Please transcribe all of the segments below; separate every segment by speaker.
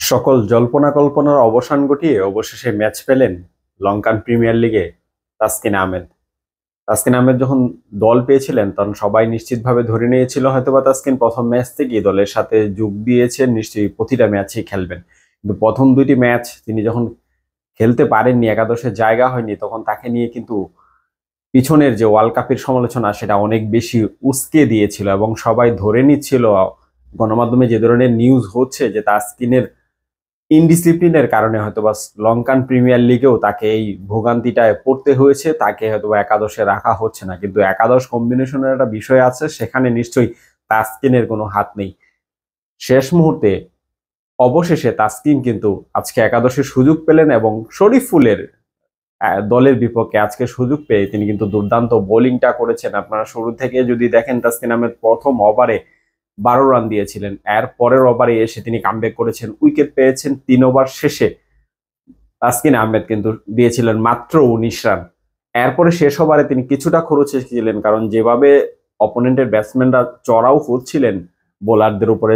Speaker 1: সকল জল্পনা কল্পনার অবসান ঘটিয়ে অবশেষে ম্যাচ পেলেন লঙ্কান প্রিমিয়ার লিগে তাসকিন আহমেদ। তাসকিন আহমেদ যখন দল পেয়েছিলেন তখন সবাই নিশ্চিতভাবে ধরে নিয়েছিল হয়তোবা তাসকিন প্রথম ম্যাচ থেকেই দলের সাথে যোগ দিয়েছেন, নিশ্চয়ই প্রতিটা ম্যাচই খেলবেন। কিন্তু প্রথম দুইটি ম্যাচ তিনি যখন খেলতে পারেননি, একাদশে জায়গা হয়নি, তখন তাকে নিয়ে কিন্তু পিছনের যে ওয়ার্ল্ড কাপের সমালোচনা সেটা অনেক বেশি উস্কে দিয়েছিল এবং সবাই ধরে নিচ্ছিল, গণমাধ্যমে যে ধরনের নিউজ হচ্ছে যে তাসকিনের ইনডিসিপ্লিনের কারণে হয়তোবা লঙ্কান প্রিমিয়ার লিগেও তাকে এই ভোগান্তিটায় পড়তে হয়েছে, তাকে হয়তোবা একাদশে রাখা হচ্ছে না। কিন্তু একাদশ কম্বিনেশনের একটা বিষয় আছে, সেখানে নিশ্চয়ই তাসকিনের কোনো হাত নেই। শেষ মুহূর্তে অবশেষে তাসকিন কিন্তু আজকে একাদশে সুযোগ পেলেন এবং শরীফুলের দলের বিপক্ষে আজকে সুযোগ পেয়ে তিনি কিন্তু দুর্দান্ত বোলিংটা করেছেন। আপনারা শুরু থেকে যদি দেখেন, তাসকিন আহমেদ প্রথম ওভারে 12 রান দিয়েছিলেন, এর পরের ওভারে এসে তিনি কামব্যাক করেছেন, উইকেট পেয়েছেন। 3 ওভার শেষে তাসকিন আহমেদ কিন্তু দিয়েছিলেন মাত্র 19 রান। এরপরে শেষ ওভারে তিনি কিছুটা খরচে ছিলেন, কারণ যেভাবে অপোনেন্টের ব্যাটসম্যানরা চড়াও হচ্ছিলেন বোলারদের উপরে,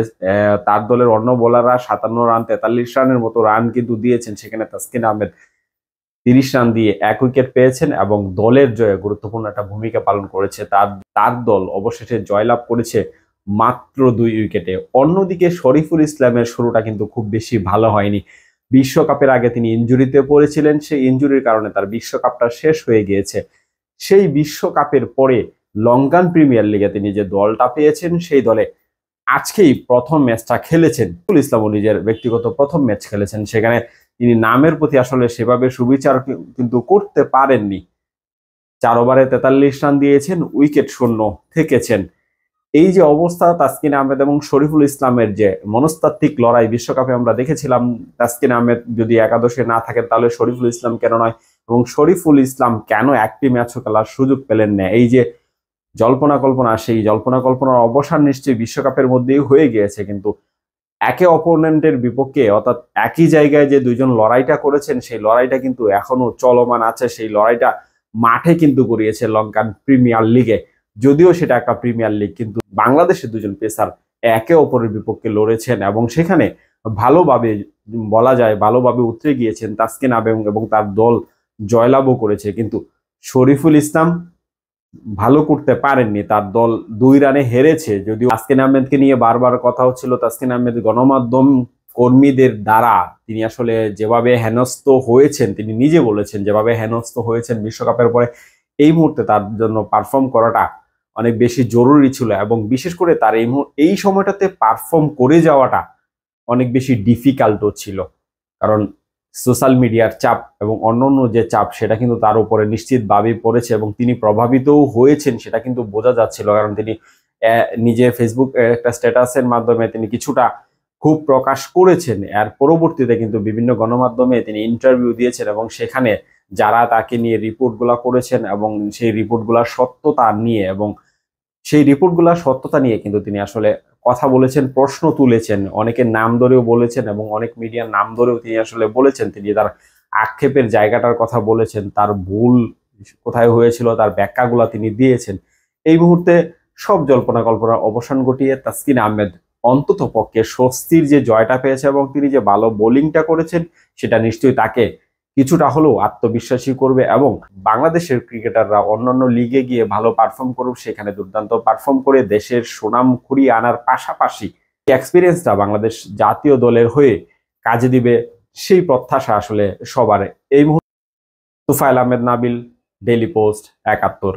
Speaker 1: তার দলের অন্য বোলাররা 57 রান 43 রানের মতো রান কিন্তু দিয়েছেন, সেখানে তাসকিন আহমেদ 30 রান দিয়ে 1 উইকেট পেয়েছেন এবং দলের জয়ে গুরুত্বপূর্ণ একটা ভূমিকা পালন করেছে। তার দল অবশেষে জয়লাভ করেছে মাত্র 2 উইকেটে। অন্যদিকে শরীফুল ইসলামের শুরুটা কিন্তু খুব বেশি ভালো হয়নি। বিশ্বকাপের আগে তিনি ইনজুরিতে পড়েছিলেন, সেই ইনজুরির কারণে তার বিশ্বকাপটা শেষ হয়ে গিয়েছে। সেই বিশ্বকাপের পরে লঙ্কান প্রিমিয়ার লিগে তিনি যে দলটা পেয়েছেন, সেই দলে আজকেই প্রথম ম্যাচটা খেলেছেন। শরীফুল ইসলামও নিজের ব্যক্তিগত প্রথম ম্যাচ খেলেছেন, সেখানে তিনি নামের প্রতি আসলে সেভাবে সুবিচার কিন্তু করতে পারেননি। 4 ওভারে 43 রান দিয়েছেন, উইকেট শূন্য থেকেছেন। এই যে অবস্থা, তাসকিন আহমেদ এবং শরীফুল ইসলামের যে মনস্তাত্ত্বিক লড়াই বিশ্বকাপে আমরা দেখেছিলাম, তাসকিন আহমেদ যদি একাদশে না থাকেন তাহলে শরীফুল ইসলাম কেন নয়, এবং শরীফুল ইসলাম কেন একটি ম্যাচও খেলার সুযোগ পেলেন না। এই যে জল্পনা কল্পনা, সেই জল্পনা কল্পনার অবসান নিশ্চয়ই বিশ্বকাপের মধ্যেই হয়ে গিয়েছে। কিন্তু একে অপোনেন্টের বিপক্ষে, অর্থাৎ একই জায়গায় যে দুইজন লড়াইটা করেছেন, সেই লড়াইটা কিন্তু এখনো চলমান আছে। সেই লড়াইটা মাঠে কিন্তু গড়িয়েছে লঙ্কান প্রিমিয়ার লিগে। যদিও সেটা একটা প্রিমিয়ার লিগ, কিন্তু বাংলাদেশের দুজন পেসার একে অপরের বিপক্ষে লড়েছেন এবং সেখানে ভালোভাবে, বলা যায় ভালোভাবে উতরে গিয়েছেন তাসকিন আহমেদ এবং তার দল জয়লাভও করেছে। কিন্তু শরীফুল ইসলাম ভালো করতে পারেননি, তার দল 2 রানে হেরেছে। যদিও তাসকিন আহমেদকে নিয়ে বারবার কথা হচ্ছিল, তাসকিন আহমেদ গণমাধ্যম কর্মীদের দ্বারা তিনি আসলে যেভাবে হেনস্থ হয়েছেন, তিনি নিজে বলেছেন যেভাবে হেনস্থ হয়েছেন বিশ্বকাপের পরে, এই মুহূর্তে তার জন্য পারফর্ম করাটা অনেক বেশি জরুরি ছিল এবং বিশেষ করে তার এই সময়টাতে পারফর্ম করে যাওয়াটা অনেক বেশি ডিফিকাল্টও ছিল। কারণ সোশ্যাল মিডিয়ার চাপ এবং অন্যান্য যে চাপ, সেটা কিন্তু তার উপরে নিশ্চিতভাবেই পড়েছে এবং তিনি প্রভাবিতও হয়েছেন, সেটা কিন্তু বোঝা যাচ্ছিল। কারণ তিনি নিজে ফেসবুক একটা স্ট্যাটাসের মাধ্যমে তিনি কিছুটা খুব প্রকাশ করেছেন। এর পরবর্তীতে কিন্তু বিভিন্ন গণমাধ্যমে তিনি ইন্টারভিউ দিয়েছেন এবং সেখানে যারা তাকে নিয়ে রিপোর্টগুলা করেছেন এবং সেই রিপোর্টগুলার সত্যতা নিয়ে কিন্তু তিনি আসলে কথা বলেছেন, প্রশ্ন তুলেছেন, অনেকের নাম ধরেও বলেছেন এবং অনেক মিডিয়ার নাম ধরেও তিনি আসলে বলেছেন। তিনি তার আক্ষেপের জায়গাটার কথা বলেছেন, তার ভুল কোথায় হয়েছিল তার ব্যাখ্যাগুলা তিনি দিয়েছেন। এই মুহূর্তে সব জল্পনা কল্পনার অবসান ঘটিয়ে তাসকিন আহমেদ অন্তত পক্ষে স্বস্তির যে জয়টা পেয়েছে এবং তিনি যে ভালো বোলিংটা করেছেন, সেটা নিশ্চয়ই তাকে কিছুটা হলেও আত্মবিশ্বাসী করবে এবং বাংলাদেশের ক্রিকেটাররা অন্যান্য লিগে গিয়ে ভালো পারফর্ম করুক, সেখানে দুর্দান্ত পারফর্ম করে দেশের সুনাম কুড়িয়ে আনার পাশাপাশি এক্সপিরিয়েন্সটা বাংলাদেশ জাতীয় দলের হয়ে কাজে দিবে, সেই প্রত্যাশা আসলে সবার। এই মুহূর্তে তুফাইল আহমেদ নাবিল, ডেইলি পোস্ট 71।